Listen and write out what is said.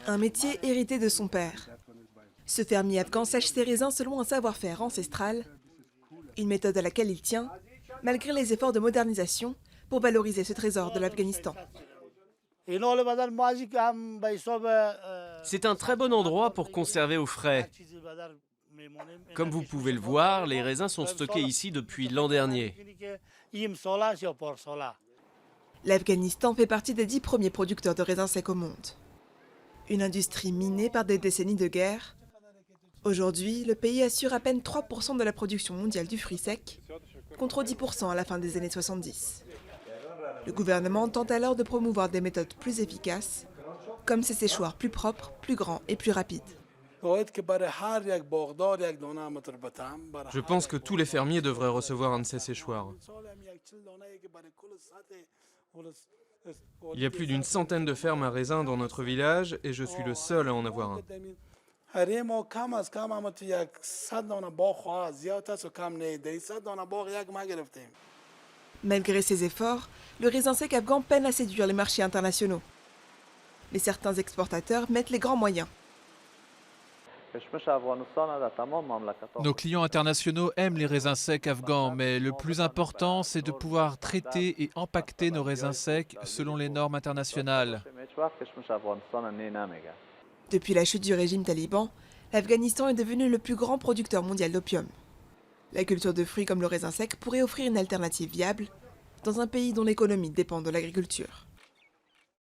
Un métier hérité de son père. Ce fermier afghan sèche ses raisins selon un savoir-faire ancestral, une méthode à laquelle il tient, malgré les efforts de modernisation pour valoriser ce trésor de l'Afghanistan. C'est un très bon endroit pour conserver au frais. Comme vous pouvez le voir, les raisins sont stockés ici depuis l'an dernier. L'Afghanistan fait partie des 10 premiers producteurs de raisins secs au monde. Une industrie minée par des décennies de guerre. Aujourd'hui, le pays assure à peine 3% de la production mondiale du fruit sec, contre 10% à la fin des années 70. Le gouvernement tente alors de promouvoir des méthodes plus efficaces, comme ces séchoirs plus propres, plus grands et plus rapides. Je pense que tous les fermiers devraient recevoir un de ces séchoirs. Il y a plus d'une centaine de fermes à raisins dans notre village et je suis le seul à en avoir un. Malgré ces efforts, le raisin sec afghan peine à séduire les marchés internationaux. Mais certains exportateurs mettent les grands moyens. Nos clients internationaux aiment les raisins secs afghans, mais le plus important, c'est de pouvoir traiter et empaqueter nos raisins secs selon les normes internationales. Depuis la chute du régime taliban, l'Afghanistan est devenu le plus grand producteur mondial d'opium. La culture de fruits comme le raisin sec pourrait offrir une alternative viable dans un pays dont l'économie dépend de l'agriculture.